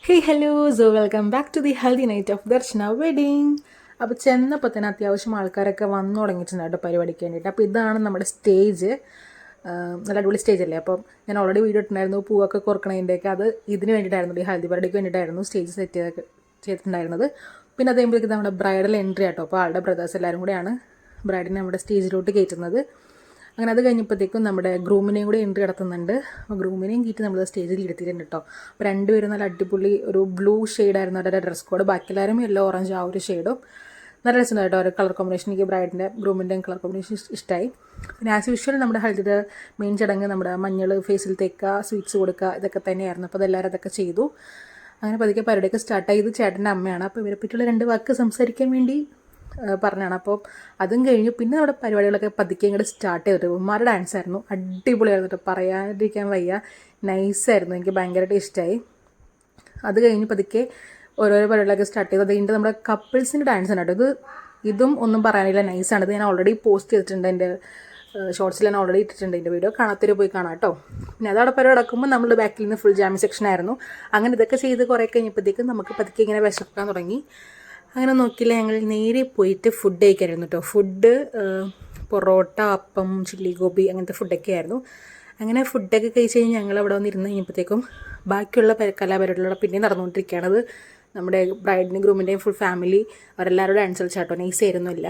Hey hello so welcome back to the Haldi night of Darshana wedding. അപ്പോൾ ചെന്നപ്പോൾ തന്നെ അത്യാവശ്യം ആൾക്കാരൊക്കെ വന്നു തുടങ്ങിയിട്ടുണ്ട് കേട്ടോ പരിപാടിക്ക് വേണ്ടിയിട്ട്. അപ്പോൾ ഇതാണ് നമ്മുടെ സ്റ്റേജ്. നല്ല അടിപൊളി സ്റ്റേജ് അല്ലേ. അപ്പം ഞാൻ ഓൾറെഡി വീഡിയോ ഇട്ടുണ്ടായിരുന്നു പൂവൊക്കെ കുറക്കണതിൻ്റെയൊക്കെ. അത് ഇതിന് വേണ്ടിയിട്ടായിരുന്നു, ഈ ഹൽദി പരിപാടിക്ക് വേണ്ടിയിട്ടായിരുന്നു സ്റ്റേജ് സെറ്റ് ചെയ്തിട്ടുണ്ടായിരുന്നത്. പിന്നെ അതേപോലെയൊക്കെ നമ്മുടെ ബ്രൈഡൽ എൻട്രി ആട്ടോ. അപ്പോൾ ആളുടെ ബ്രദേഴ്സ് എല്ലാവരും കൂടെയാണ് ബ്രൈഡിനെ നമ്മുടെ സ്റ്റേജിലോട്ട് കയറ്റുന്നത്. അങ്ങനെ അത് കഴിഞ്ഞപ്പോഴത്തേക്കും നമ്മുടെ ഗ്രൂമിനെയും കൂടി എൻട്രി നടത്തുന്നുണ്ട്. അപ്പോൾ ഗ്രൂമിനെയും കയറ്റി നമ്മൾ സ്റ്റേജിൽ എടുത്തിട്ടുണ്ട് കേട്ടോ. അപ്പോൾ രണ്ടുപേരും നല്ല അടിപൊളി ഒരു ബ്ലൂ ഷെയ്ഡായിരുന്നു അവരുടെ ഡ്രസ് കോഡ്. ബാക്കി എല്ലാവരും യെല്ലോ ഓറഞ്ച് ആ ഒരു ഷെയ്ഡും നല്ല രസമുണ്ടായിട്ടോ. ഒരു കളർ കോമ്പിനേഷൻ എനിക്ക് ബ്രൈഡിൻ്റെ ഗ്രൂമിൻ്റെയും കളർ കോമ്പിനേഷൻ ഇഷ്ടമായി. പിന്നെ ആസ് യൂഷ്വൽ നമ്മുടെ ഹൽദിയുടെ മെയിൻ ചടങ്ങ് നമ്മുടെ മഞ്ഞൾ ഫേസിൽ തേക്കുക, സ്വീറ്റ്സ് കൊടുക്കുക, ഇതൊക്കെ തന്നെയായിരുന്നു. അപ്പോൾ അതെല്ലാവരും അതൊക്കെ ചെയ്തു. അങ്ങനെ പതുക്കെ പരിപാടിയൊക്കെ സ്റ്റാർട്ട് ചെയ്ത് ചേട്ടൻ്റെ അമ്മയാണ്. അപ്പോൾ ഇവരെ പറ്റിയുള്ള 2 വാക്ക് സംസാരിക്കാൻ വേണ്ടി പറഞ്ഞാണ്. അപ്പോൾ അതും കഴിഞ്ഞു. പിന്നെ നമ്മുടെ പരിപാടികളൊക്കെ പതുക്കെ ഇങ്ങോട്ട് സ്റ്റാർട്ട് ചെയ്തിട്ട് ഉമ്മാരുടെ ഡാൻസ് ആയിരുന്നു, അടിപൊളിയായിരുന്നു കേട്ടോ, പറയാതിരിക്കാൻ വയ്യ. നൈസായിരുന്നു, എനിക്ക് ഭയങ്കരമായിട്ട് ഇഷ്ടമായി. അത് കഴിഞ്ഞ് പതുക്കെ ഓരോരോ പരിപാടികളൊക്കെ സ്റ്റാർട്ട് ചെയ്തു. അത് കഴിഞ്ഞിട്ട് നമ്മുടെ കപ്പിൾസിൻ്റെ ഡാൻസ് ആണ് കേട്ടോ. ഇതും ഒന്നും പറയാനില്ല, നൈസാണ്. ഇത് ഞാൻ ഓൾറെഡി പോസ്റ്റ് ചെയ്തിട്ടുണ്ട്, എൻ്റെ ഷോർട്സിൽ ഞാൻ ഓൾറെഡി ഇട്ടിട്ടുണ്ട്. എൻ്റെ വീഡിയോ കാണാത്തൊരു പോയി കാണാം കേട്ടോ. പിന്നെ അതവിടെ പരിപാടി നടക്കുമ്പോൾ നമ്മുടെ ബാക്കിൽ നിന്ന് ഫുൾ ജാമി സെക്ഷൻ ആയിരുന്നു. അങ്ങനെ ഇതൊക്കെ ചെയ്ത് കുറേ കഴിഞ്ഞപ്പോഴത്തേക്കും നമുക്ക് പതുക്കെ ഇങ്ങനെ വിശക്കാൻ തുടങ്ങി. അങ്ങനെ നോക്കിയില്ല, ഞങ്ങൾ നേരെ പോയിട്ട് ഫുഡ് കഴിക്കായിരുന്നു കേട്ടോ. ഫുഡ് പൊറോട്ട, അപ്പം, ചില്ലി ഗോബി അങ്ങനത്തെ ഫുഡൊക്കെ ആയിരുന്നു. അങ്ങനെ ഫുഡൊക്കെ കഴിച്ച് കഴിഞ്ഞ് ഞങ്ങൾ അവിടെ വന്നിരുന്ന് കഴിഞ്ഞപ്പോഴത്തേക്കും ബാക്കിയുള്ള കലാപരിപാടികളോടെ പിന്നെയും നടന്നുകൊണ്ടിരിക്കുകയാണ്. അത് നമ്മുടെ ബ്രൈഡിൻ്റെയും ഗ്രൂമിൻ്റെയും ഫുൾ ഫാമിലി അവരെല്ലാവരും ഡാൻസ് കളിച്ചാട്ടോ, നൈസായിരുന്നില്ല.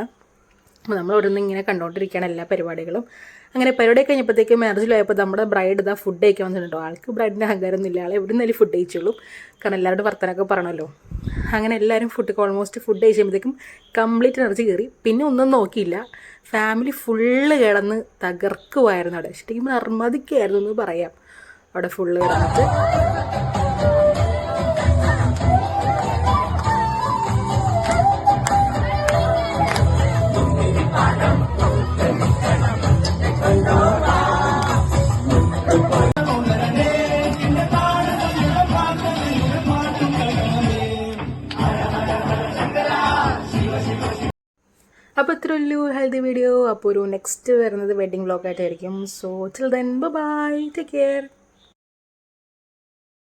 അപ്പോൾ നമ്മൾ അവിടെ നിന്ന് ഇങ്ങനെ കണ്ടുകൊണ്ടിരിക്കുകയാണ് എല്ലാ പരിപാടികളും. അങ്ങനെ പരിപാടി കഴിഞ്ഞപ്പോഴത്തേക്കും മാരേജിലായപ്പോൾ നമ്മുടെ ബ്രൈഡ് ഇതാ ഫുഡ് കഴിക്കാൻ വന്നിട്ടുണ്ടോ. ആൾക്ക് ബ്രൈഡിൻ്റെ അഹങ്കാരമൊന്നുമില്ല, ആൾ എവിടെ നിന്നാലും ഫുഡ് കഴിച്ചുള്ളൂ. കാരണം എല്ലാവരുടെ വർത്തനമൊക്കെ പറയണമല്ലോ. അങ്ങനെ എല്ലാവരും ഓൾമോസ്റ്റ് ഫുഡ് കഴിച്ചുമ്പോഴത്തേക്കും കംപ്ലീറ്റ് എനർജി കയറി. പിന്നെ ഒന്നും നോക്കിയില്ല, ഫാമിലി ഫുള്ള് കിടന്ന് തകർക്കുമായിരുന്നു അവിടെ. ശരിക്കും നർമ്മദിക്കായിരുന്നു എന്ന് പറയാം അവിടെ ഫുള്ള് കിടന്നിട്ട്. അപ്പോൾ ഇത്ര വലിയ ഹെൽത്തി വീഡിയോ. അപ്പോൾ ഒരു നെക്സ്റ്റ് വരുന്നത് വെഡിങ് വ്ലോഗായിട്ടായിരിക്കും. So till then bye, take care.